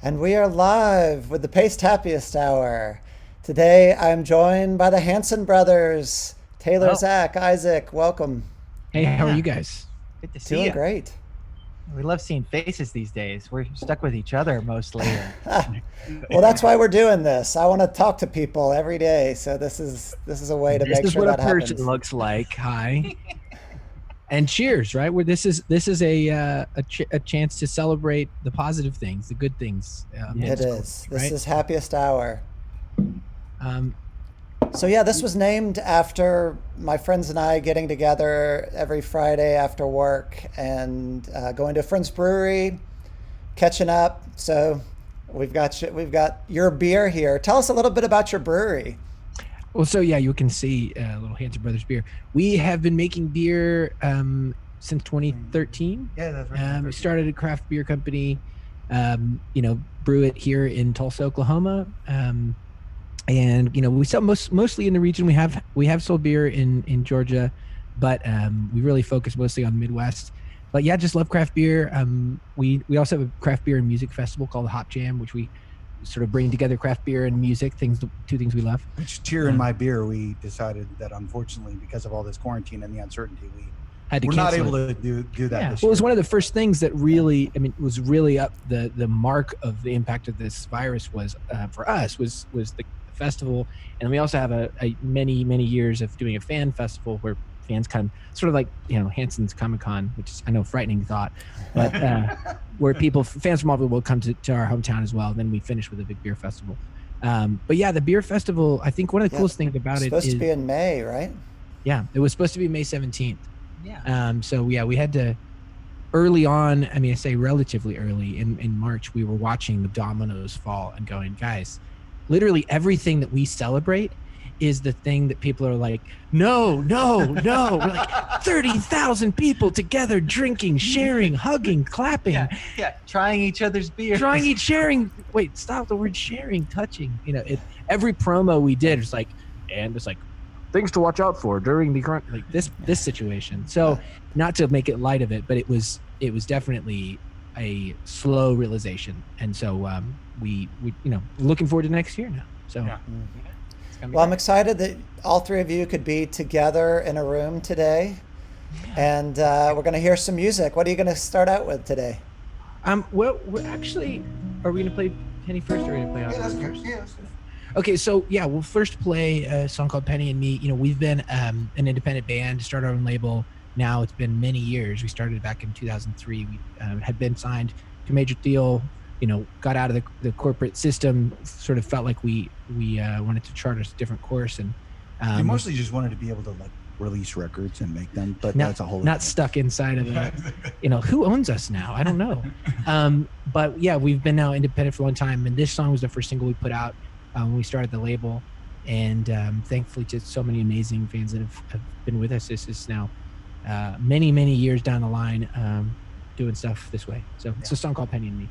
And we are live with the Paced Happiest Hour. Today I'm joined by the Hanson brothers, Taylor, Hello. Zach, Isaac. Welcome. Hey, how are you guys? Good to see Doing you. great. We love seeing faces these days. We're stuck with each other mostly. Well, that's why we're doing this. I want to talk to people every day, so this is a way to This make is sure what that a person happens. looks like. Hi. And cheers, right? Where this is a chance to celebrate the positive things, the good things. It is. This right? is Happiest Hour. Um, So yeah, this was named after my friends and I getting together every Friday after work and going to a friend's brewery, catching up. So we've got your beer here. Tell us a little bit about your brewery. well, so yeah, you can see little Hanson Brothers beer. We have been making beer since 2013. Yeah, that's right. We started a craft beer company. Brew it here in Tulsa, Oklahoma. And we sell mostly in the region. We have sold beer in Georgia, but we really focus mostly on the Midwest. But yeah, just love craft beer. We also have a craft beer and music festival called Hop Jam, which we sort of bring together craft beer and music, two things we love. Which tear in my beer, we decided that unfortunately, because of all this quarantine and the uncertainty, we're not able to do that. Yeah, This well, it was year. one of the first things that really, was really up the mark of the impact of this virus was for us was the festival. And we also have a many years of doing a fan festival where fans come sort of like Hanson's Comic-Con, which is, I know, frightening thought, but where fans from all over the world come to our hometown as well. And then we finish with a big beer festival. But yeah, the beer festival, I think one of the coolest things about it is supposed to be in May, right? Yeah, it was supposed to be May 17th. Yeah. So yeah, we had to early on. I say relatively early in March, we were watching the dominoes fall and going, guys, literally everything that we celebrate is the thing that people are like, no. We're like 30,000 people together, drinking, sharing, hugging, clapping. Yeah. Trying each other's beer. Sharing. Wait, stop the word sharing, touching. Every promo we did was like, and it's like, things to watch out for during the current, like this situation. So not to make it light of it, but it was definitely a slow realization. And so we looking forward to next year now. So Yeah. Well, I'm excited that all three of you could be together in a room today. And we're going to hear some music. What are you going to start out with today? Well, we're actually, are we going to play Penny first, or are we going to play Oscar first? Yeah, that's good. Okay, so yeah, we'll first play a song called Penny and Me. We've been an independent band, started our own label. Now it's been many years. We started back in 2003. We had been signed to a major deal, got out of the corporate system, sort of felt like we wanted to chart a different course. And We mostly just wanted to be able to release records and make them, but not, that's a whole not stuck inside of who owns us now? I don't know. But yeah, we've been now independent for a long time. And this song was the first single we put out when we started the label, and thankfully to so many amazing fans that have been with us. This is now many years down the line, doing stuff this way. So it's a song called Penny and Me.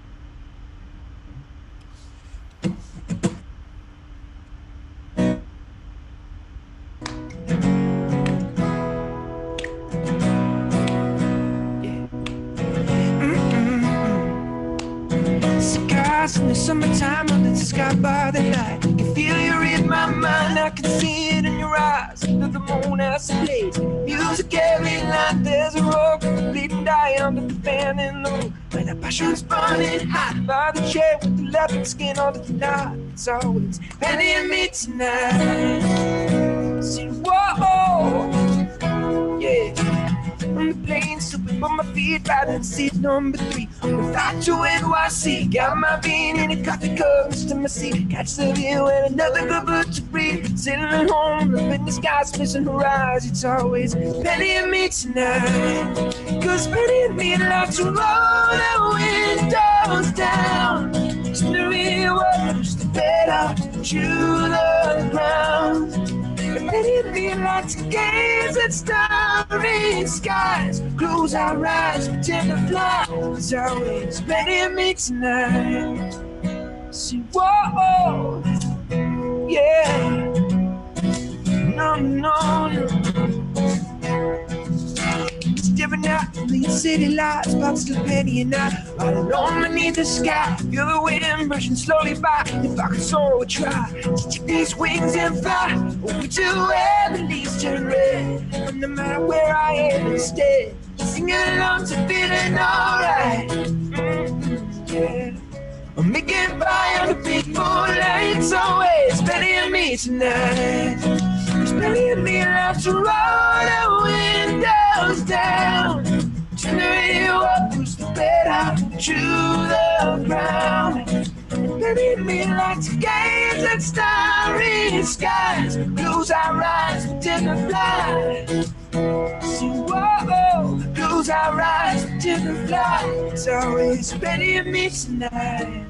Skies in the summertime under the sky by the night. I can feel you in my mind, I can see it in your eyes. Under the moon as it plays music every night. There's a rope bleeding die under the fan in the room. When the passion's burning hot by the chair with the leopard skin under the night. It's always Penny and me tonight. See, whoa, yeah. On the plane, slipping on my feet, riding seat number 3. On the flight to NYC, got my bean in a coffee cup, Mr. my seat. Catch the view and another good book to read. Sitting at home, up in the skies, missing her eyes. It's always Penny and me tonight. Cause Penny and me like to roll the windows down. Spin the real world, push the bed out to the ground. Penny and me like to gaze at starry skies. Close our eyes, pretend to fly. It's always Penny and me tonight. See, whoa, yeah. No. Every night, bleed city lights, but still penny and I. All alone beneath the sky, feel the wind brushing slowly by. If I could soar, I would try to take these wings and fly over to where the leaves turn red. And no matter where I am instead, singing along to feeling alright. Yeah. I'm making by on the big moonlight. It's always plenty of me tonight. There's plenty of me left to roll the windows down. Turn the radio up, push the bed out to the ground. Plenty of me like to gaze at starry skies. Close our eyes, pretend to fly. So whoa, close our eyes, pretend to fly. It's always plenty of me tonight.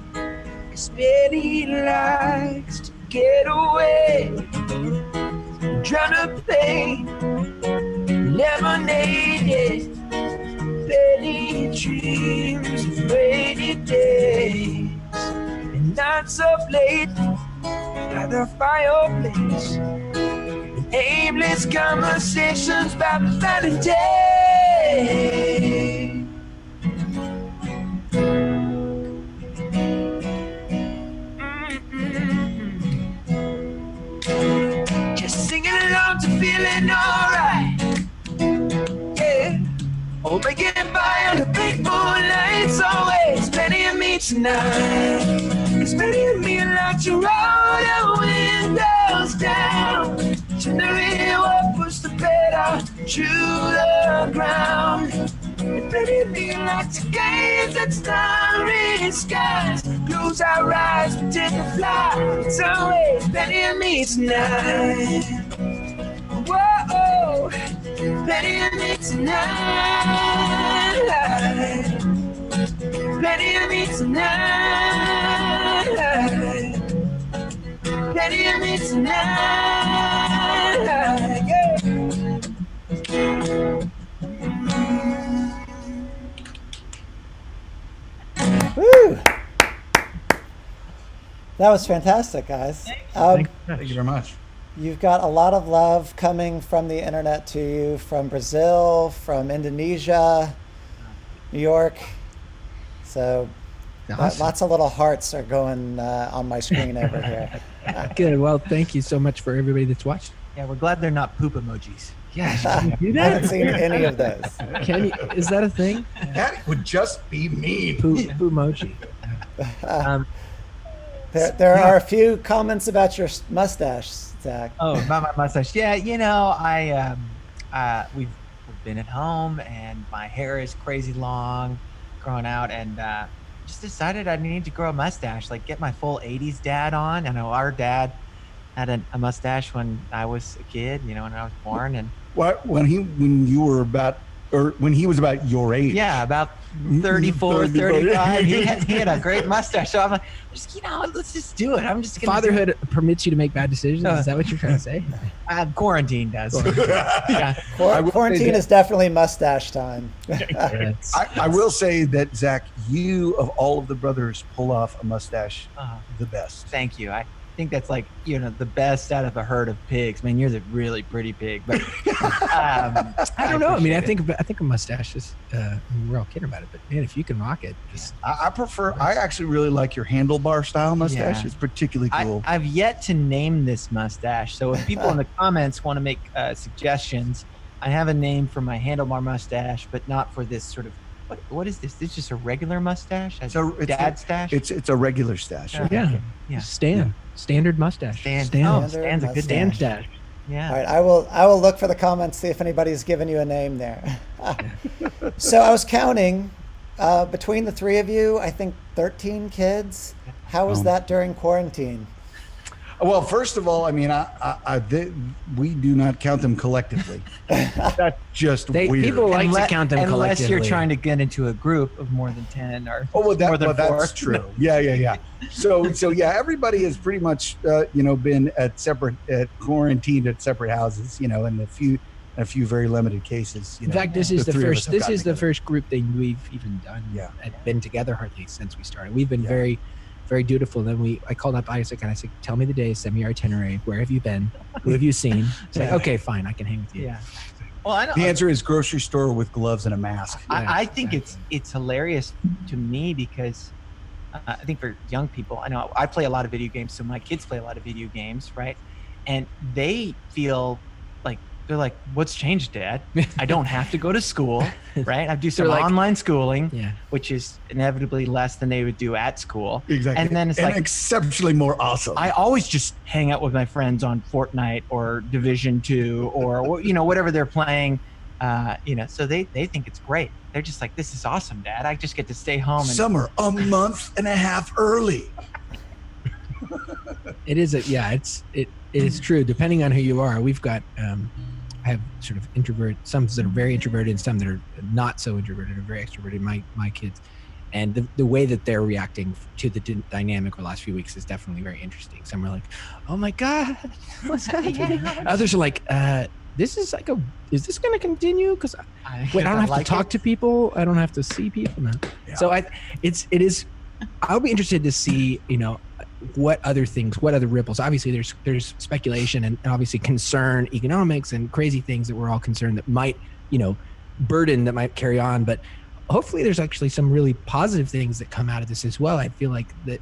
'Cause Betty likes to get away, drown the pain, lemonade, yeah. Betty dreams of rainy days and nights of late by the fireplace, and aimless conversations about the Valentine. Just singing along to feeling alright. Yeah. Oh, making by on the big moonlight. It's always plenty of me tonight. There's plenty of me like to roll the windows down. Turn the radio up, push the bed out to the ground. And plenty of me like to gaze at starry skies. Close our eyes, pretend to fly. It's always plenty of me tonight. Whoa, plenty of me tonight. Plenty of me tonight. Plenty of me tonight. Yeah. Woo! That was fantastic, guys. Thank you very much. You've got a lot of love coming from the internet to you, from Brazil, from Indonesia, New York. So Awesome. lots of little hearts are going on my screen over here. Good. Well, thank you so much for everybody that's watched. Yeah, we're glad they're not poop emojis. Yes. Can you do I haven't that? seen any of those. Can you, is that a thing? That would just be mean. Poo emoji. There are a few comments about your mustache, Zach. Oh, about my mustache. Yeah, you know, we've been at home and my hair is crazy long, growing out, and just decided I need to grow a mustache, like get my full 80s dad on. I know our dad had a mustache when I was a kid, you know, when I was born. And What when you were about, or when he was about your age? yeah, about 34, 35. He had a great mustache. So I'm like, just, you know, let's just do it. I'm just gonna Fatherhood permits you to make bad decisions. Is that what you're trying to say? quarantine does. Yeah. Quarantine is definitely mustache time. I will say that, Zach, you of all of the brothers pull off a mustache the best. Thank you. I think that's like, you know, the best out of a herd of pigs. Man, you're the really pretty pig. But I don't know. I mean, I think a mustache is. We're all kidding about it, but man, if you can rock it, just. I prefer. I actually really like your handlebar style mustache. Yeah. It's particularly cool. I've yet to name this mustache, so if people in the comments want to make suggestions, I have a name for my handlebar mustache, but not for this sort of. What is this? This is just a regular mustache? It's dad stash? It's a regular stash. Yeah. Yeah. Standard mustache. Stand's a good Stand name. stash. Yeah. All right, I will look for the comments, see if anybody's given you a name there. So I was counting between the three of you, I think 13 kids. How was that during quarantine? Well, first of all, I mean, we do not count them collectively. That's just weird. People like to count them collectively. Unless you're trying to get into a group of more than 10 or more than four. That's true. Yeah. So yeah, everybody has pretty much, been quarantined at separate houses, and a few very limited cases. In fact, this is the first. This is the first group thing we've even done. Yeah, and been together hardly since we started. We've been very, very dutiful. Then I called up Isaac and I said, "Tell me the day, send me your itinerary. Where have you been? Who have you seen?" It's like, okay, fine, I can hang with you. Yeah. Well, I know. The answer is grocery store with gloves and a mask. I think it's hilarious to me because I think for young people, I know I play a lot of video games, so my kids play a lot of video games, right? And they feel like they're like, "What's changed, Dad? I don't have to go to school, right? I do some online schooling, which is inevitably less than they would do at school. Exactly, And then it's like exceptionally more awesome. I always just hang out with my friends on Fortnite or Division 2 or whatever they're playing, So they think it's great. They're just like, "This is awesome, Dad. I just get to stay home." Summer a month and a half early. It is it is true. Depending on who you are, we've got I have sort of some that are very introverted and some that are not so introverted or very extroverted. My kids, and the way that they're reacting to the dynamic over the last few weeks is definitely very interesting. Some are like, "Oh my God, what's happening?" Others are like, "This is like is this going to continue? Because I don't have to talk to people. I don't have to see people now." Yeah. So it is. I'll be interested to see, what other ripples. Obviously there's speculation and obviously concern, economics and crazy things that we're all concerned that might, burden that might carry on. But hopefully there's actually some really positive things that come out of this as well. I feel like that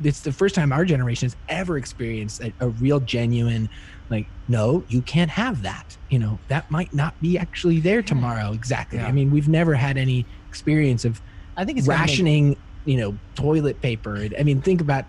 it's the first time our generation has ever experienced a real genuine, like, no, you can't have that. That might not be actually there tomorrow. Exactly. Yeah. I mean, we've never had any experience of, I think it's rationing, toilet paper. I mean, think about,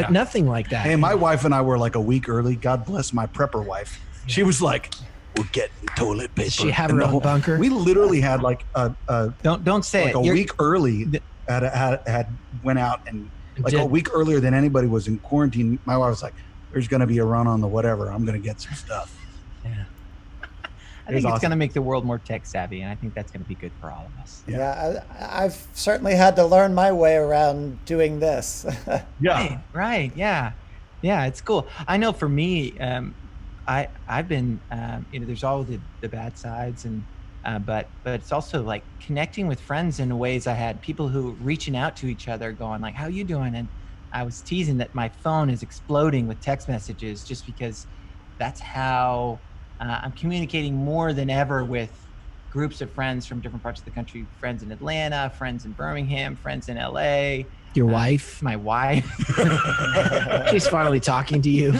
nothing like that. Hey, my wife and I were like a week early. God bless my prepper wife. Yeah. She was like, "We're getting toilet paper." She had her own bunker. We literally had like don't say like it. A week early had went out and like a week earlier than anybody was in quarantine. My wife was like, "There's going to be a run on the whatever. I'm going to get some stuff." Yeah. I think it's going to make the world more tech savvy, and I think that's going to be good for all of us. Yeah, I've certainly had to learn my way around doing this. Yeah. Right. Yeah. It's cool. I know for me, I've been, there's all the bad sides, and but it's also like connecting with friends in ways. I had people who reaching out to each other, going like, "How you doing?" And I was teasing that my phone is exploding with text messages, just because that's how. I'm communicating more than ever with groups of friends from different parts of the country, friends in Atlanta, friends in Birmingham, friends in LA. Your wife? My wife. She's finally talking to you.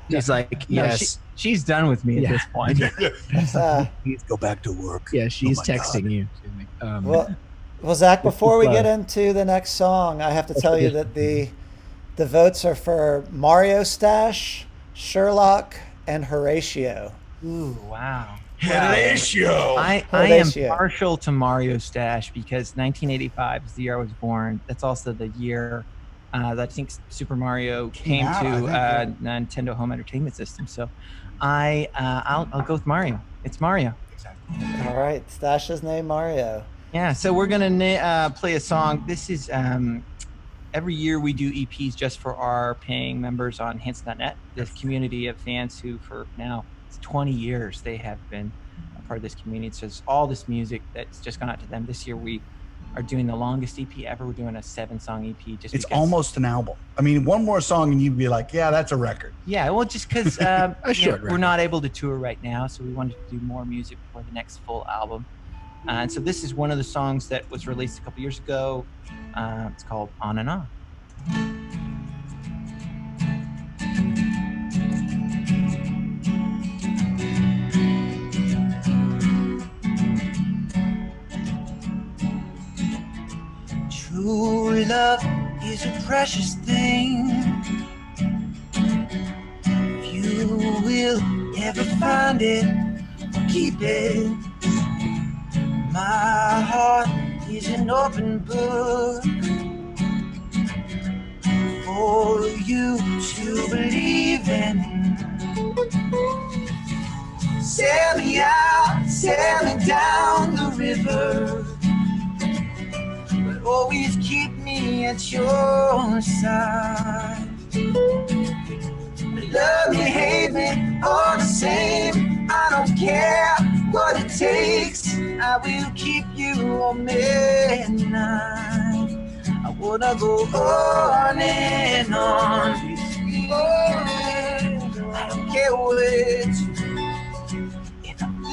She's like, yes. She's done with me at this point. Please go back to work. Yeah, she's texting you. Well, Zach, before we get into the next song, I have to tell you that the votes are for Mario Stash, Sherlock, and Horatio. Ooh, wow. Horatio. I am partial to Mario Stash because 1985 is the year I was born. That's also the year that I think Super Mario came to Nintendo Home Entertainment System. So I'll go with Mario. It's Mario. Exactly. All right, Stash's name Mario. Yeah, so we're gonna play a song. This is every year we do EPs just for our paying members on Hanson.net, this community of fans who for now, it's 20 years they have been a part of this community. So it's all this music that's just gone out to them. This year we are doing the longest EP ever. We're doing a 7-song EP. It's almost an album. I mean, one more song and you'd be like, yeah, that's a record. Yeah, well, just because we're not able to tour right now, so we wanted to do more music for the next full album. And so this is one of the songs that was released a couple years ago. It's called On and On. True love is a precious thing. If you will ever find it, keep it. My heart is an open book for you to believe in. Sail me out, sail me down the river, but always keep me at your side. Love me, hate me, all the same. I don't care what it takes. I will keep you on midnight. I wanna go on and on with you. I don't care what.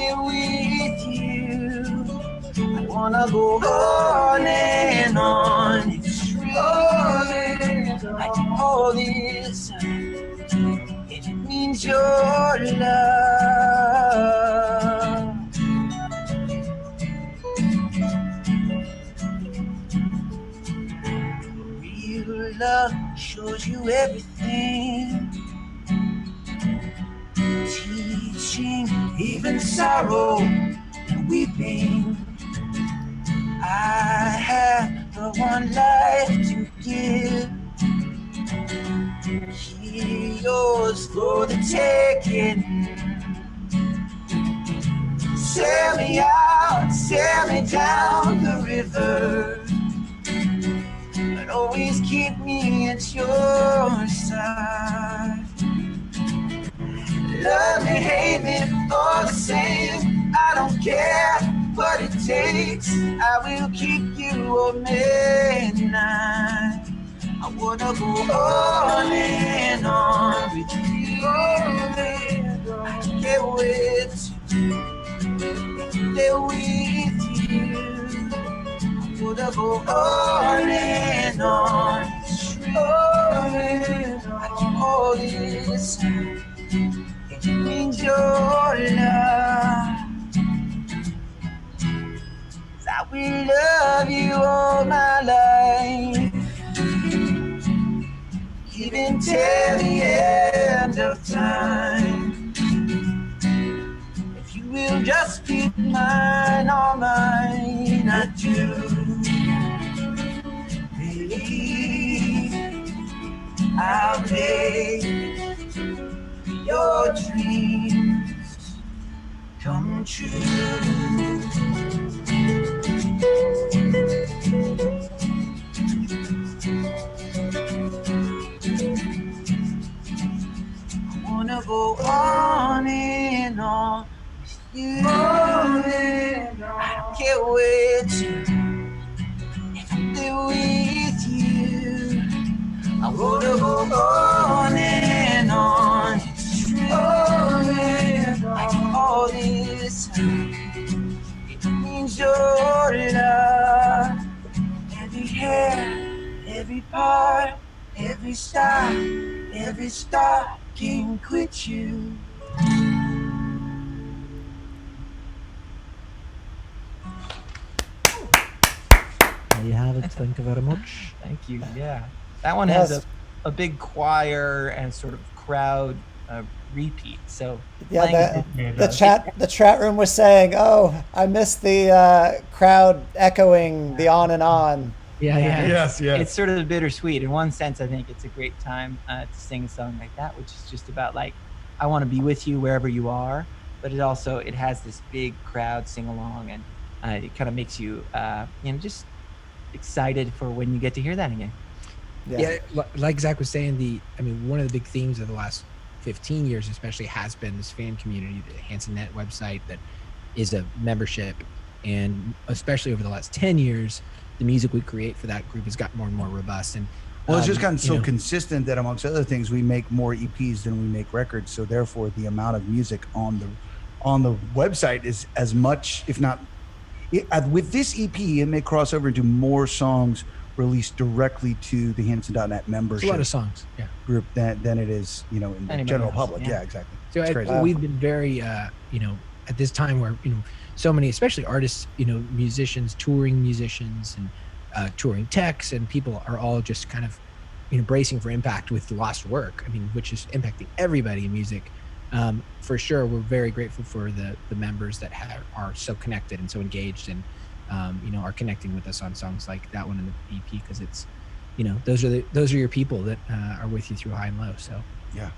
stay with you. I wanna go on and on. It's true. Like all this, and it means your love. Real love shows you everything, teaching even sorrow and weeping. I have the one life to give. Here yours for the taking. Sail me out, sail me down the river, but always keep me at your side. Love me, hate me, all the same. I don't care what it takes. I will keep you all midnight. I wanna go on and on with you. I can't wait to stay with you. I wanna go on and on. I keep all this. It means your love. 'Cause I will love you all my life, even till the end of time. If you will just be mine, all mine, I do believe I'll make your dreams come true. I wanna go on and on with you. I can't wait to stay with you. I wanna go on and on. It's true. Like all this, it means your love. Every hair, every part, every star can't quit you. There you have it. Thank you very much. Thank you. Yeah, that one Yes. has a big choir and sort of crowd repeat. So Yeah, playing the chat room was saying, "Oh, I missed the crowd echoing the on and on." Yeah, yeah. Yes, yes. it's sort of bittersweet. In one sense, I think it's a great time to sing a song like that, which is just about like, I want to be with you wherever you are, but it has this big crowd sing along, and it kind of makes you, just excited for when you get to hear that again. Yeah, like Zach was saying, one of the big themes of the last 15 years especially has been this fan community, the Hanson Net website that is a membership, and especially over the last 10 years, the music we create for that group has gotten more and more robust. And Well, it's just gotten so consistent that, amongst other things, we make more EPs than we make records. So therefore, the amount of music on the website is as much, if not, with this EP, it may cross over into more songs released directly to the Hanson.net membership it's a lot of songs. Yeah. group than it is, in the Anybody general else, public. yeah. Yeah, exactly. So It's crazy. we've been very, at this time where, so many, especially artists, musicians, touring musicians and touring techs, and people are all just kind of bracing for impact with lost work. Which is impacting everybody in music. For sure, we're very grateful for the members that are so connected and so engaged, and are connecting with us on songs like that one in the EP, because it's, those are your people that are with you through high and low. So Yeah.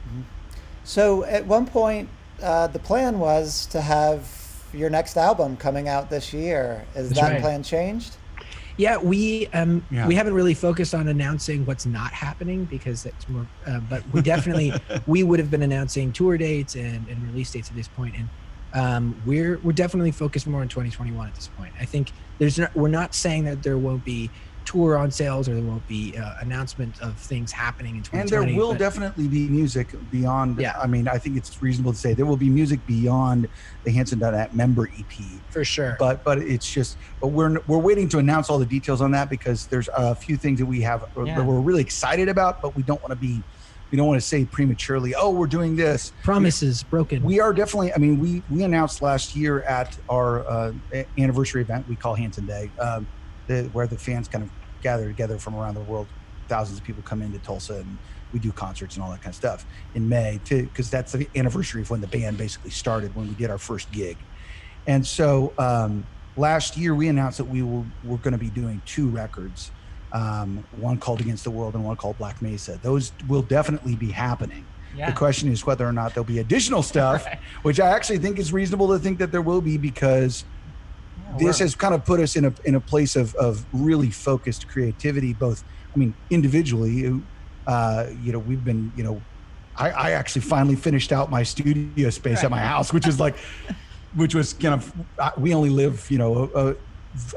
So at one point, the plan was to have your next album coming out this year. Is That's that right. plan changed? yeah, we haven't really focused on announcing what's not happening, because that's more. But we definitely we would have been announcing tour dates and release dates at this point, and we're definitely focused more on 2021 at this point. I think we're not saying that there won't be tour on sales, or there won't be announcement of things happening in 2020. And there will definitely be music beyond. Yeah. I mean, I think it's reasonable to say there will be music beyond the Hanson.net member EP. For sure. But it's just, but we're waiting to announce all the details on that, because there's a few things that we have that we're really excited about, but we don't want to say prematurely, oh, we're doing this. Promises broken. We are definitely, I mean, we announced last year at our anniversary event we call Hanson Day, where the fans kind of gather together from around the world. Thousands of people come into Tulsa, and we do concerts and all that kind of stuff in May, because that's the anniversary of when the band basically started, when we did our first gig. And so last year we announced that we're going to be doing 2 records, one called Against the World and one called Black Mesa. Those will definitely be happening. Yeah. The question is whether or not there'll be additional stuff, right, which I actually think is reasonable to think that there will be, because this has kind of put us in a place of really focused creativity, both, I mean, individually, we've been, I actually finally finished out my studio space at my house, which was kind of, we only live,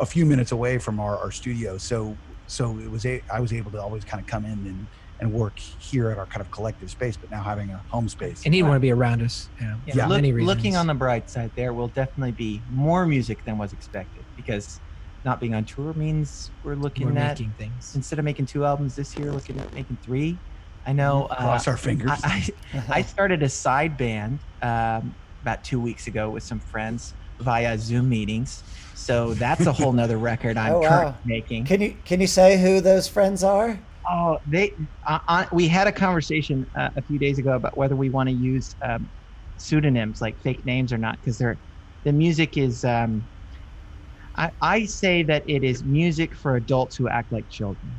a few minutes away from our studio. So I was able to always kind of come in and work here at our kind of collective space, but now having a home space. And he'd want to be around us. Yeah. Many reasons. Looking on the bright side, there will definitely be more music than was expected, because not being on tour means we're making things. Instead of making 2 albums this year, looking at making 3. I know. Cross our fingers. I started a side band about 2 weeks ago with some friends via Zoom meetings. So that's a whole nother record I'm currently making. Can you say who those friends are? Oh, we had a conversation a few days ago about whether we want to use pseudonyms, like fake names, or not, because the music is. I say that it is music for adults who act like children.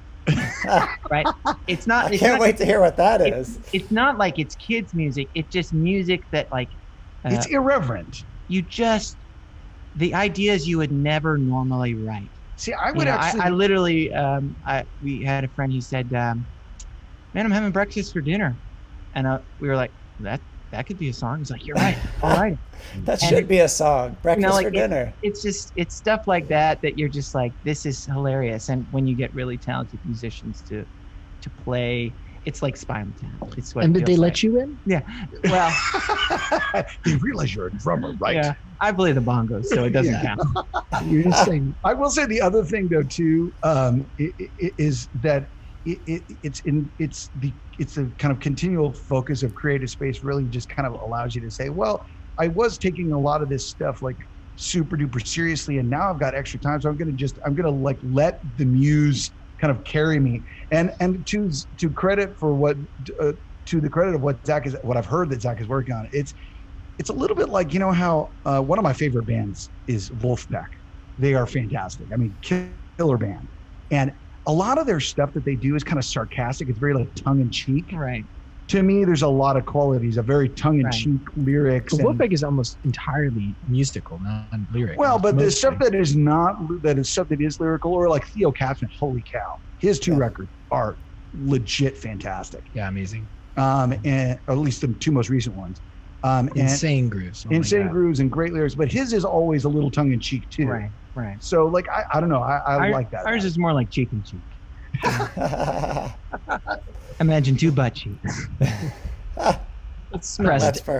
Right? It's not. I can't wait to hear what that is. It's not like it's kids' music. It's just music that it's irreverent. The ideas you would never normally write. See, I would actually. I literally, we had a friend who said, "Man, I'm having breakfast for dinner," and we were like, "That could be a song." He's like, "You're right. All right." That should be a song. Breakfast for dinner. It's stuff like that you're just like, this is hilarious. And when you get really talented musicians to play, it's like Spinal Tap. It's what. And did they let you in? Yeah. Well, you realize you're a drummer, right? Yeah. I play the bongos, so it doesn't count. You're just saying. I will say the other thing though too is that it's a kind of continual focus of creative space. Really, just kind of allows you to say, well, I was taking a lot of this stuff like super duper seriously, and now I've got extra time, so I'm gonna like let the muse kind of carry me. And to credit for to the credit of what I've heard that Zach is working on, it's a little bit like, how one of my favorite bands is Wolfpack. They are fantastic. I mean, killer band. And a lot of their stuff that they do is kind of sarcastic. It's very like tongue in cheek. Right. To me, there's a lot of qualities, a very tongue in cheek lyrics. But Wolfpack is almost entirely musical, not lyric. Well, but the stuff that is stuff that is lyrical, or like Theo Katzman, holy cow, his 2 records are legit fantastic. Yeah, amazing. And or at least the 2 most recent ones. Insane grooves. Insane grooves and great lyrics, but his is always a little tongue in cheek too. Right. So like I don't know, I like that. Ours is more like cheek and cheek. Imagine 2 butt cheeks.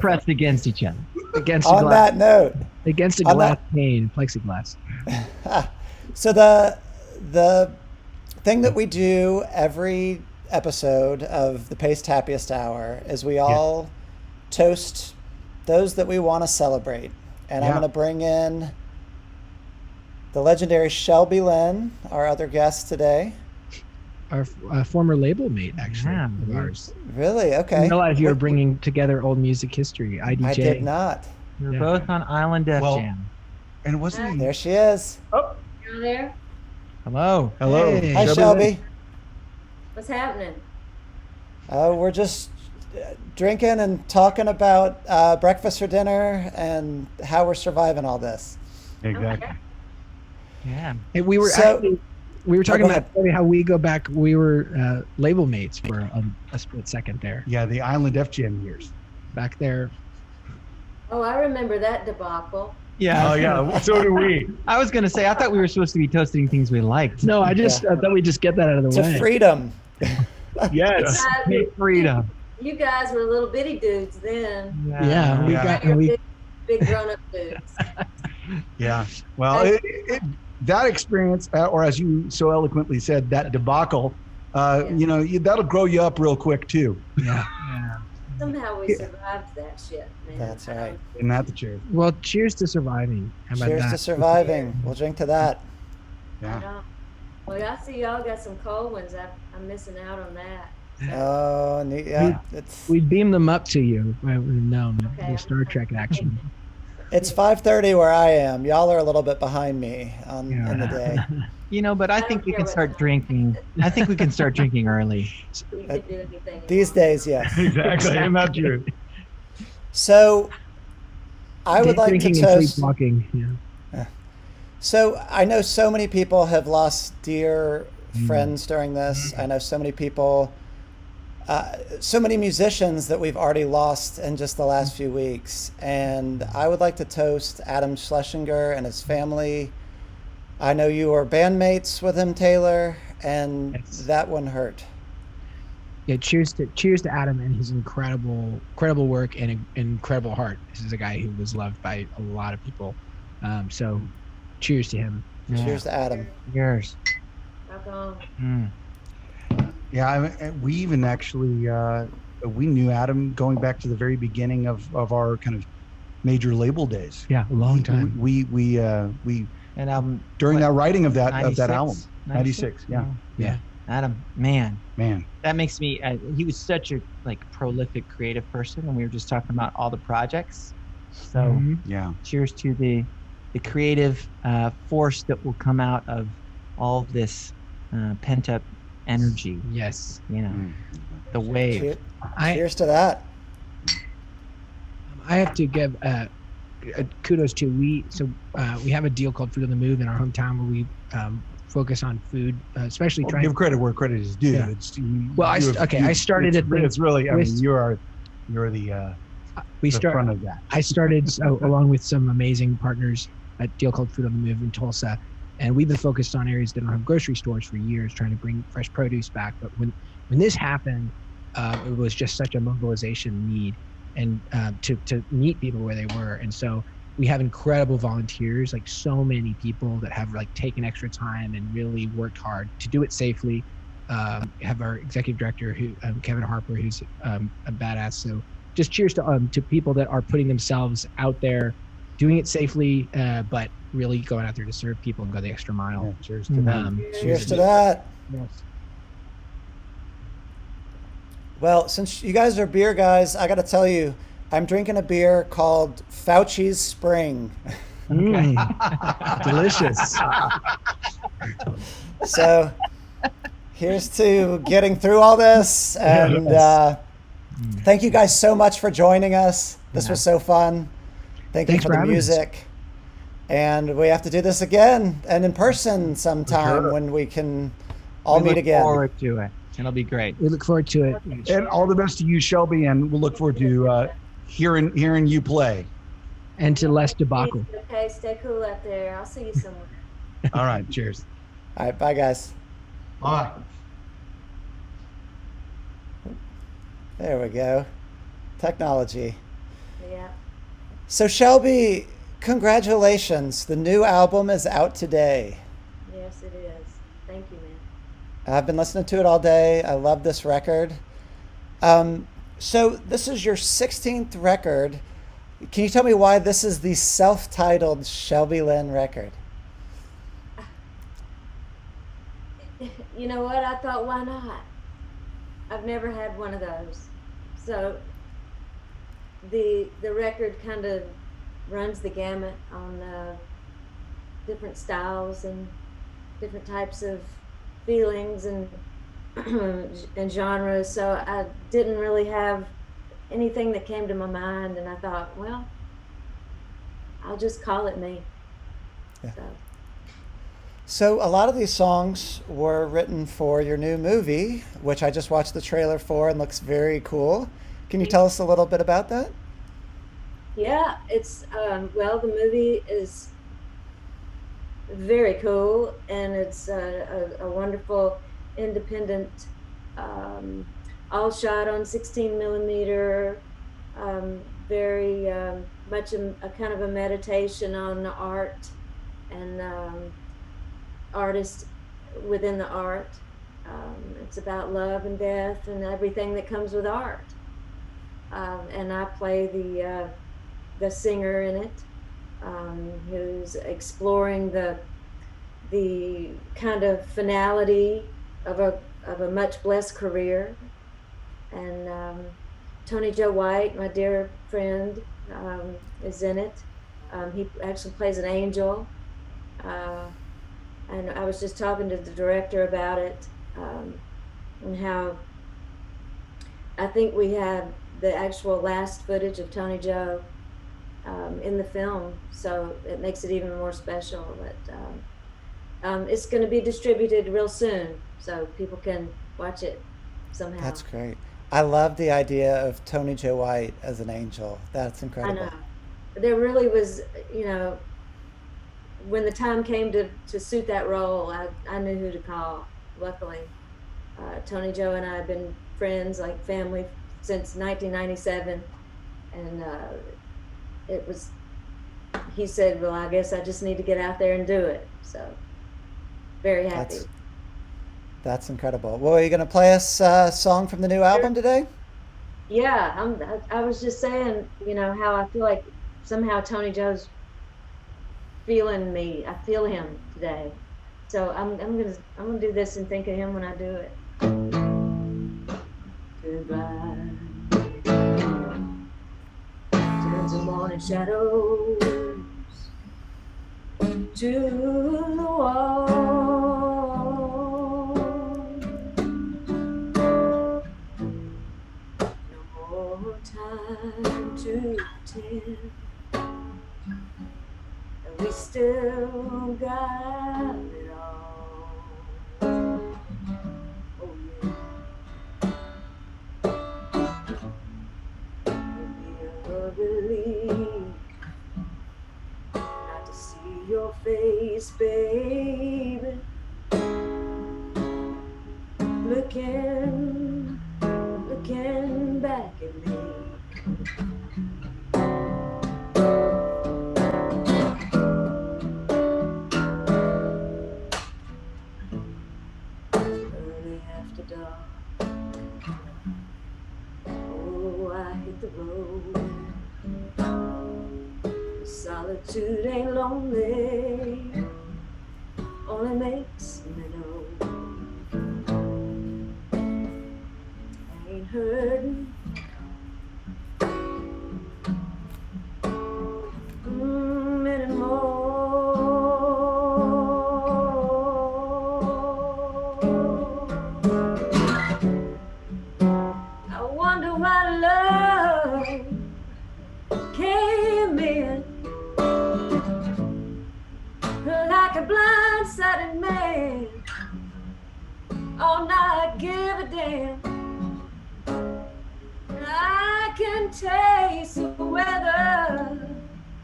Pressed against each other. On that note, against a glass pane, plexiglass. So the thing that we do every episode of the Paced Happiest Hour is we all toast those that we want to celebrate. And I'm going to bring in the legendary Shelby Lynne, our other guest today. Our former label mate, actually, of ours. Really? Okay. I didn't realize you were bringing together old music history. IDJ. I did not. We were both on Island Def Jam. And wasn't he? There she is. Oh, you're there? Hello. Hey. Hi, Shelby. What's happening? We're just drinking and talking about breakfast for dinner and how we're surviving all this. Exactly. Okay. Yeah. Hey, we were talking about how we go back. We were label mates for a split second there. Yeah, the Island Def Jam years. Back there. Oh, I remember that debacle. Yeah. Oh yeah, so do we. I was gonna say I thought we were supposed to be toasting things we liked. No, I thought we'd just get that out of the To way. freedom. Yes. Hey, freedom. You guys were little bitty dudes then. Yeah, we Yeah. got You're we big grown-up dudes. Yeah. Well, that experience, or as you so eloquently said, that debacle, that'll grow you up real quick too. yeah. Somehow we survived that shit, man. That's right. Isn't that the truth? Well, cheers to surviving. How about Cheers that? to surviving. We'll drink to that. Yeah. Well, I see y'all got some cold ones. I'm missing out on that. Oh, yeah. It's We beam them up to you. No, Okay. the Star Trek action. it's 5:30 where I am. Y'all are a little bit behind me in the day. But I don't think we care can what start time. drinking. I think we can start drinking early. You could do anything. These days, yes. Exactly. Isn't that true? So I would like to Drinking and toast. sleepwalking. Yeah. So I know so many people have lost dear friends during this. I know so many people, so many musicians that we've already lost in just the last few weeks. And I would like to toast Adam Schlesinger and his family. I know you were bandmates with him, Taylor, and Yes. that one hurt. Yeah, cheers to Adam and his incredible work and incredible heart. This is a guy who was loved by a lot of people. So cheers to him. Cheers to Adam. Yours. Rock on. Yeah, we even actually we knew Adam going back to the very beginning of our kind of major label days. Yeah, a long time. We And album during what, that writing of that 96? album, 96. Yeah, Yeah. Adam, man, man. that makes me. He was such a prolific creative person, and we were just talking about all the projects. So Mhm. Yeah. cheers to the creative force that will come out of all of this pent up energy. Yes. The wave. I Cheers to that. have to give kudos to we have a deal called Food on the Move in our hometown where we focus on food, especially trying. Give credit where credit is due. Yeah. I started it's, at the. It's really. I mean, with- you're the front of that. I started along with some amazing partners a deal called Food on the Move in Tulsa, and we've been focused on areas that don't have grocery stores for years, trying to bring fresh produce back. But when this happened, it was just such a mobilization need, and to meet people where they were. And so we have incredible volunteers, like so many people that have taken extra time and really worked hard to do it safely. Have our executive director, who Kevin Harper, who's a badass. So just cheers to people that are putting themselves out there, doing it safely, but really going out there to serve people and go the extra mile. Yeah, cheers to that. Cheers to that. Yes. Well, since you guys are beer guys, I got to tell you, I'm drinking a beer called Fauci's Spring. Delicious. So here's to getting through all this. And thank you guys so much for joining us. This was so fun. Thanks you for for the having us. music. And we have to do this again and in person sometime Sure. when we can all We meet look again. forward to it. It'll be great. We look forward to it. And all the best to you, Shelby, and we'll look forward to hearing you play. And to less debacle. Okay, stay cool out there. I'll see you somewhere. All right, cheers. All right, bye guys. Bye. There we go. Technology. Yeah. So Shelby, congratulations. The new album is out today. Yes, it is. Thank you, man. I've been listening to it all day. I love this record. So this is your 16th record. Can you tell me why this is the self-titled Shelby Lynne record? You know what? I thought, why not? I've never had one of those. So the record kind of runs the gamut on different styles and different types of feelings and and genres. So I didn't really have anything that came to my mind, and I thought, well, I'll just call it me. Yeah. So, So a lot of these songs were written for your new movie, which I just watched the trailer for and looks very cool. Can you tell us a little bit about that? Yeah, it's well, the movie is very cool, and it's a wonderful independent, um, all shot on 16 millimeter. Very much a kind of a meditation on the art and artist within the art. It's about love and death and everything that comes with art. And I play the singer in it, who's exploring the kind of finality of a much blessed career. And Tony Joe White, my dear friend, is in it. He actually plays an angel. And I was just talking to the director about it, and how I think we have the actual last footage of Tony Joe in the film, so it makes it even more special. But it's going to be distributed real soon, so people can watch it somehow. That's great. I love the idea of Tony Joe White as an angel. That's I incredible. know. There really was, you know, when the time came to suit that role, I knew who to call. Luckily, Tony Joe and I have been friends, like family, since 1997, and it was. He said, "Well, I guess I just need to get out there and do it." So, very happy. That's incredible. Well, are you going to play us a song from the new album today? Yeah, I was just saying, you know, how I feel like somehow Tony Joe's feeling me. I feel him today. So I'm gonna do this and think of him when I do it. Goodbye. Turns the morning shadows to the wall. No more time to pretend. We still got it all. Oh yeah. It'd be a relief not to see your face, baby. Looking back at me. Oh, I hit the road. Solitude ain't lonely, only makes me know I ain't hurting. Blindsided man, all night give a damn. I can taste the weather,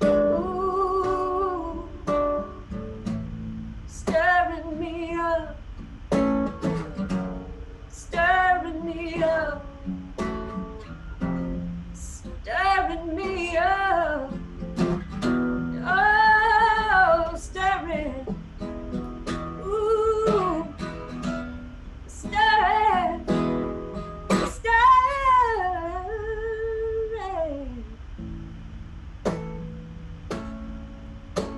ooh, stirring me up, stirring me up, stirring me up. Oh, stirring.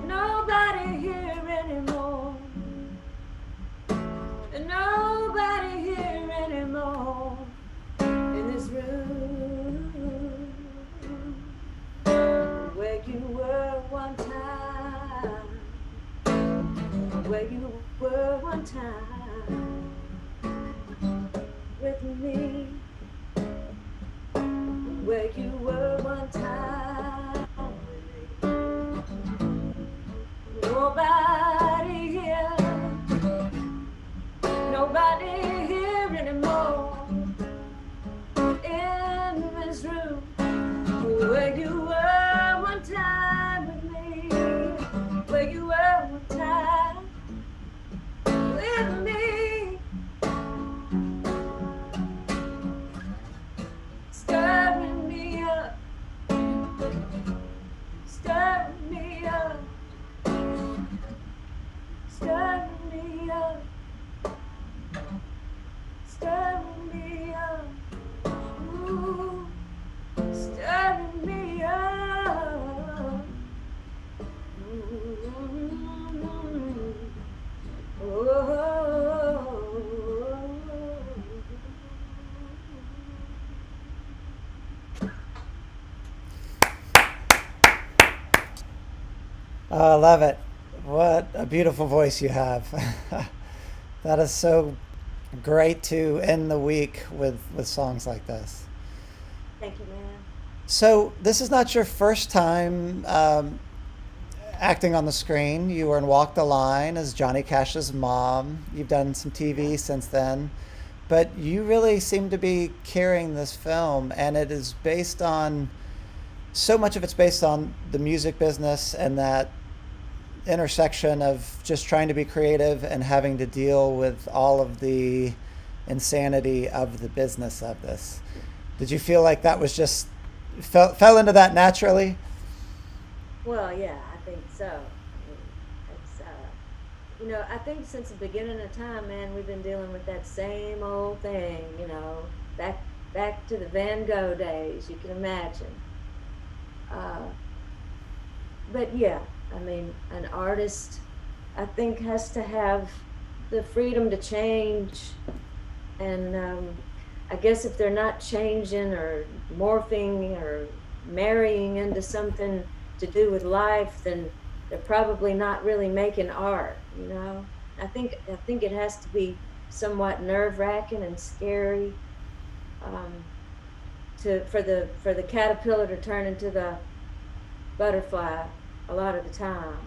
Nobody here anymore. Nobody here anymore in this room where you were one time. Where you were one time with me. Where you were one time with me. Nobody here. Nobody here anymore in this room where you were Oh, I love it. What a beautiful voice you have. That is so great to end the week with songs like this. Thank you, man. So this is not your first time acting on the screen. You were in Walk the Line as Johnny Cash's mom. You've done some TV since then. But you really seem to be carrying this film, and it is based on so much of it's based on the music business and that intersection of just trying to be creative and having to deal with all of the insanity of the business of this. Did you feel like that was just fell into that naturally? Well, yeah, I think so. I mean, it's I think since the beginning of time, man, we've been dealing with that same old thing. Back to the Van Gogh days. You can imagine. Uh, but yeah, I mean, an artist, I think, has to have the freedom to change, and I guess if they're not changing or morphing or marrying into something to do with life, then they're probably not really making art. I think it has to be somewhat nerve-wracking and scary, um, for the caterpillar to turn into the butterfly a lot of the time.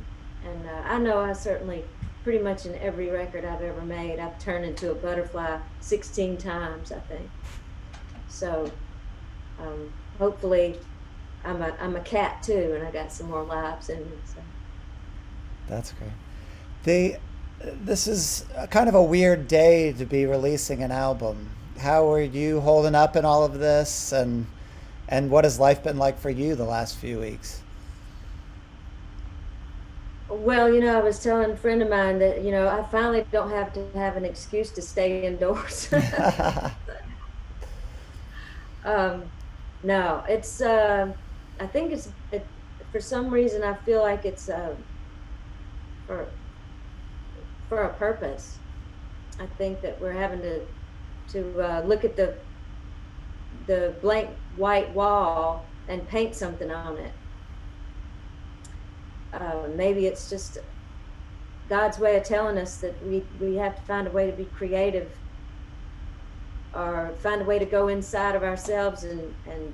And I know I certainly, pretty much in every record I've ever made, I've turned into a butterfly 16 times, I think. So hopefully I'm a cat too, and I got some more lives in me. So. That's great. This is kind of a weird day to be releasing an album. How are you holding up in all of this, and what has life been like for you the last few weeks? Well, I was telling a friend of mine that, I finally don't have to have an excuse to stay indoors. um, no, it's, I think for some reason, I feel like it's for, for a purpose. I think that we're having to look at the blank white wall and paint something on it. Maybe it's just God's way of telling us that we have to find a way to be creative, or find a way to go inside of ourselves and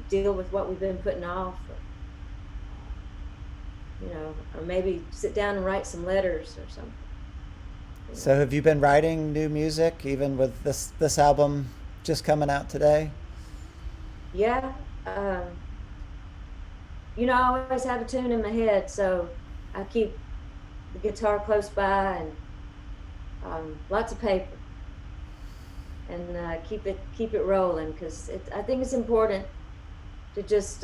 deal with what we've been putting off, or maybe sit down and write some letters or something. So have you been writing new music even with this album just coming out today? Yeah. I always have a tune in my head, so I keep the guitar close by and lots of paper, and keep it rolling, because I think it's important to just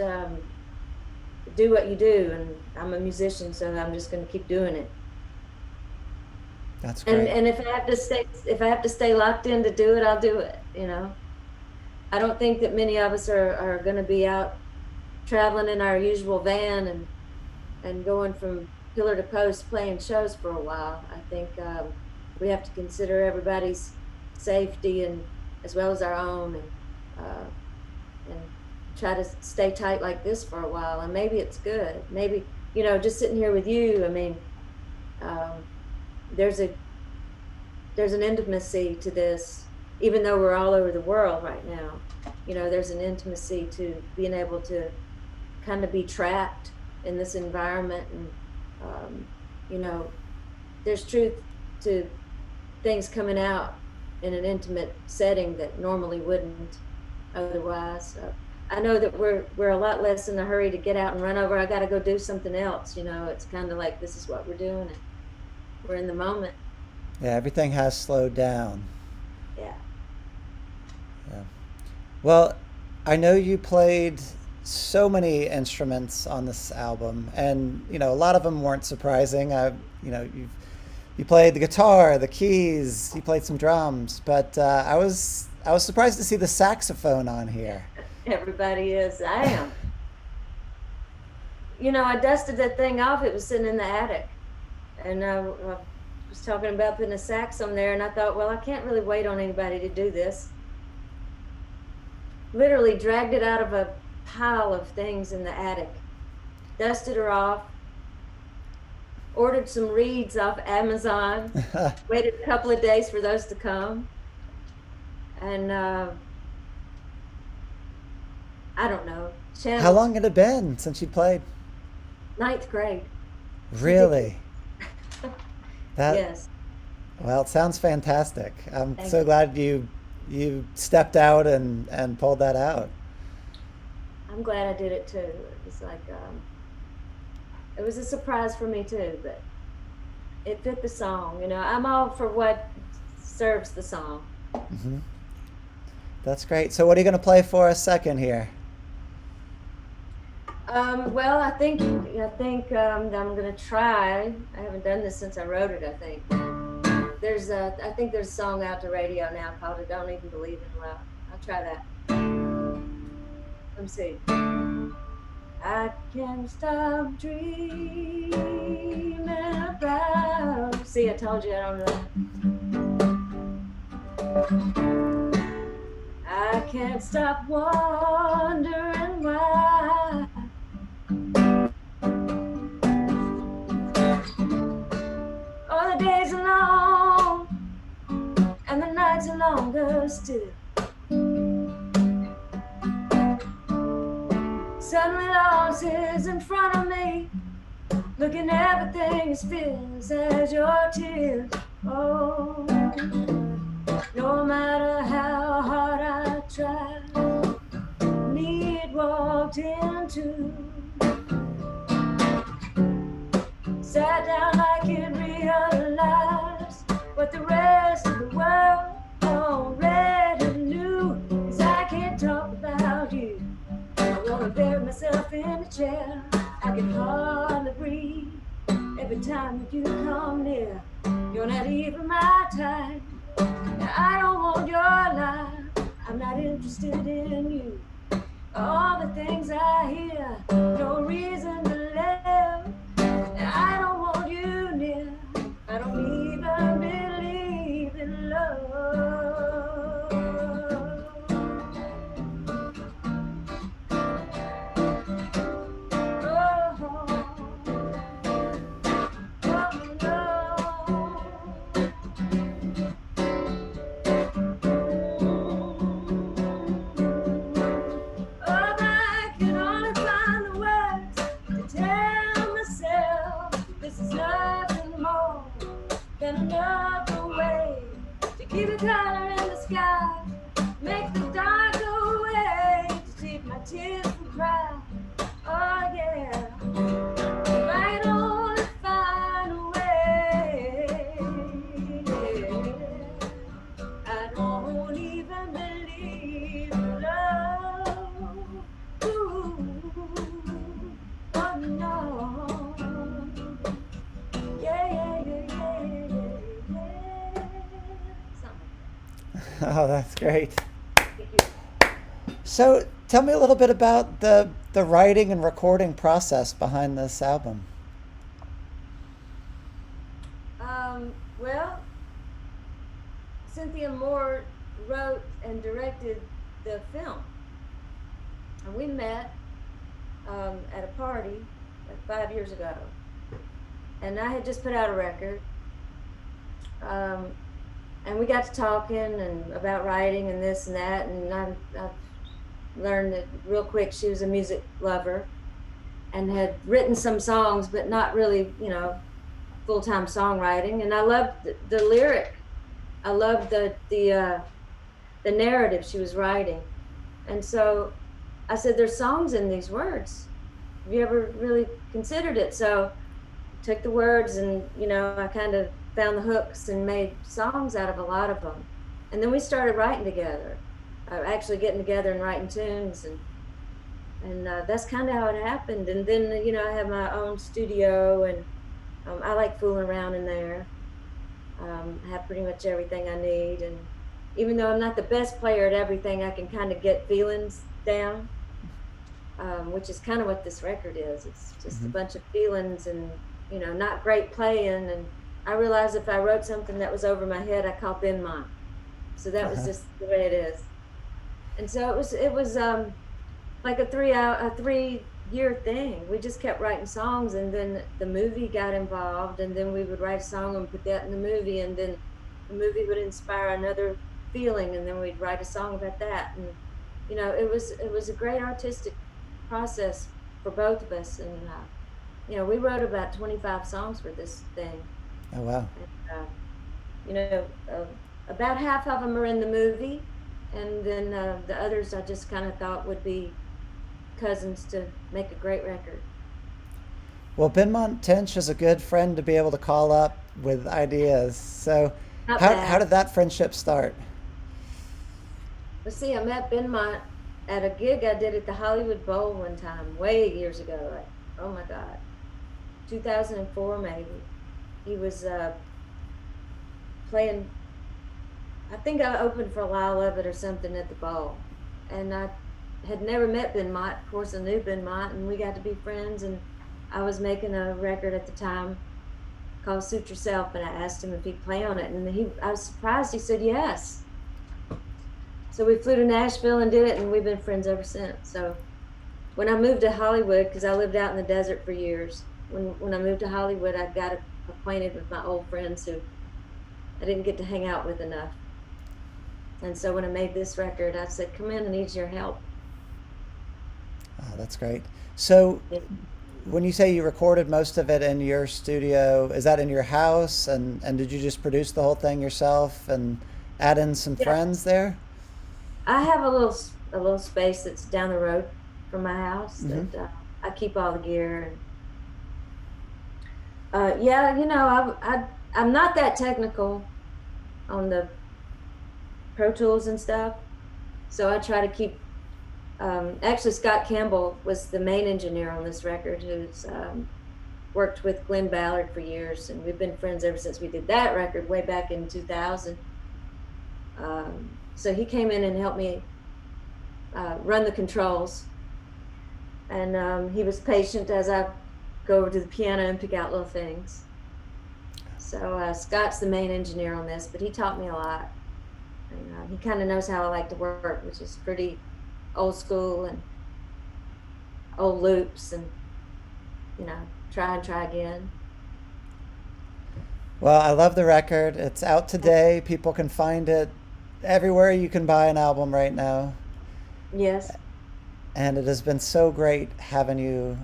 do what you do, and I'm a musician, so I'm just going to keep doing it. That's great. And if I have to stay locked in to do it, I'll do it. I don't think that many of us are going to be out traveling in our usual van and going from pillar to post playing shows for a while. I think we have to consider everybody's safety, and as well as our own, and try to stay tight like this for a while. And maybe it's good. Maybe just sitting here with you. I mean, there's an intimacy to this, even though we're all over the world right now. There's an intimacy to being able to kind of be trapped in this environment, and there's truth to things coming out in an intimate setting that normally wouldn't otherwise. I know that we're a lot less in a hurry to get out and run over. I got to go do something else. It's kind of like, this is what we're doing, and we're in the moment. Yeah, everything has slowed down. Yeah. Yeah. Well, I know you played so many instruments on this album, and a lot of them weren't surprising. You played the guitar, the keys, you played some drums, but I was surprised to see the saxophone on here. Everybody is. I am. I dusted that thing off. It was sitting in the attic, and I was talking about putting a sax on there, and I thought, well, I can't really wait on anybody to do this. Literally dragged it out of a pile of things in the attic, dusted her off, ordered some reeds off Amazon, waited a couple of days for those to come. And I don't know. How long had it been since you played? 9th grade. Really? Yes. Well, it sounds fantastic. I'm Thank so you. glad you stepped out and pulled that out. I'm glad I did it too. It was like, it was a surprise for me too, but it fit the song. You know, I'm all for what serves the song. Hmm. That's great. So what are you going to play for us second here? Well, I think that I'm gonna try. I haven't done this since I wrote it. I think I think there's a song out to radio now called "I Don't Even Believe in Love." I'll try that. Let me see. I can't stop dreaming about. See, I told you I don't know. I can't stop wondering why. Oh, the days are long and the nights are longer still. Suddenly lost is in front of me, looking everything as fierce as your tears. Oh, no matter how hard I try, need walked into. Sat down like it realized what the rest of the world already knew. 'Cause I can't talk about you. I wanna bury myself in a chair. I can hardly breathe every time that you come near. You're not even my type. I don't want your life. I'm not interested in you. All the things I hear, no reason to live. I don't want you near. I don't even believe in love. Oh, no. Oh, I can only find the words to tell myself this is nothing more than another way to keep the color in the sky, make the dark go away, to keep my tears from crying. Oh yeah, if I could only find a way, I don't even believe in love. Ooh, oh no. Yeah. Something. Oh, that's great. Thank you. So tell me a little bit about the writing and recording process behind this album. Well, Cynthia Moore wrote and directed the film, and we met at a party like 5 years ago, and I had just put out a record, and we got to talking and about writing and this and that, and I learned that real quick she was a music lover and had written some songs, but not really, full-time songwriting. And I loved the lyric. I loved the narrative she was writing. And so I said, there's songs in these words. Have you ever really considered it? So I took the words and, I kind of found the hooks and made songs out of a lot of them. And then we started writing together, actually getting together and writing tunes. And that's kind of how it happened. And then, I have my own studio, and I like fooling around in there. I have pretty much everything I need. And even though I'm not the best player at everything, I can kind of get feelings down, which is kind of what this record is. It's just a bunch of feelings and, not great playing. And I realized if I wrote something that was over my head, I called them mine. So that was just the way it is. And so it was like a 3 year thing. We just kept writing songs, and then the movie got involved, and then we would write a song and put that in the movie, and then the movie would inspire another feeling, and then we'd write a song about that. And it was a great artistic process for both of us. And we wrote about 25 songs for this thing. Oh, wow. And, about half of them are in the movie, and then the others I just kind of thought would be cousins to make a great record. Well, Benmont Tench is a good friend to be able to call up with ideas. So Not how bad. did that friendship start? Let's see, I met Benmont at a gig I did at the Hollywood Bowl one time, way years ago. Like, oh my God, 2004 maybe. He was playing, I think I opened for Lyle Lovett or something at the Bowl. And I had never met Benmont. Of course, I knew Benmont, and we got to be friends. And I was making a record at the time called Suit Yourself, and I asked him if he'd play on it. And I was surprised he said yes. So we flew to Nashville and did it, and we've been friends ever since. So when I moved to Hollywood, because I lived out in the desert for years, when I moved to Hollywood, I got acquainted with my old friends who I didn't get to hang out with enough. And so when I made this record, I said, come in, I need your help. Oh, that's great. So Yeah. when you say you recorded most of it in your studio, is that in your house? And did you just produce the whole thing yourself and add in some Yeah. friends there? I have a little space that's down the road from my house that I keep all the gear. And I'm not that technical on the Pro Tools and stuff, so I try to keep. Actually, Scott Campbell was the main engineer on this record, who's worked with Glenn Ballard for years, and we've been friends ever since we did that record way back in 2000. So he came in and helped me run the controls, and he was patient as I go over to the piano and pick out little things. So Scott's the main engineer on this, but he taught me a lot, and he kind of knows how I like to work, which is pretty old school and old loops, and try and try again. Well, I love the record. It's out today. People can find it everywhere you can buy an album right now. Yes. And it has been so great having you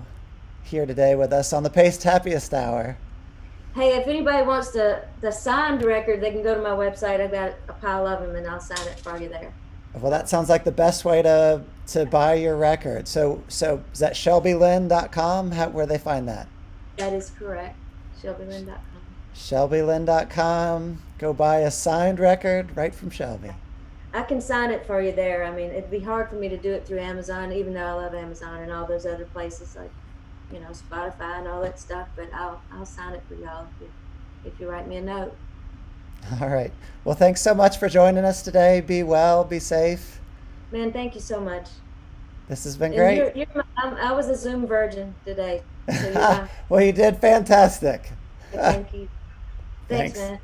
here today with us on the Paste Happiest Hour. Hey, if anybody wants the signed record, they can go to my website. I've got a pile of them, and I'll sign it for you there. Well, that sounds like the best way to buy your record. So is that ShelbyLynne.com? Where they find that? That is correct. ShelbyLynne.com. ShelbyLynne.com. Go buy a signed record right from Shelby. I can sign it for you there. I mean, it'd be hard for me to do it through Amazon, even though I love Amazon and all those other places like, Spotify and all that stuff. But I'll sign it for y'all if you write me a note. All right. Well, thanks so much for joining us today. Be well. Be safe. Man, thank you so much. This has been And great. I was a Zoom virgin today. So Well, you did fantastic. thank you. Thanks, Thanks. man.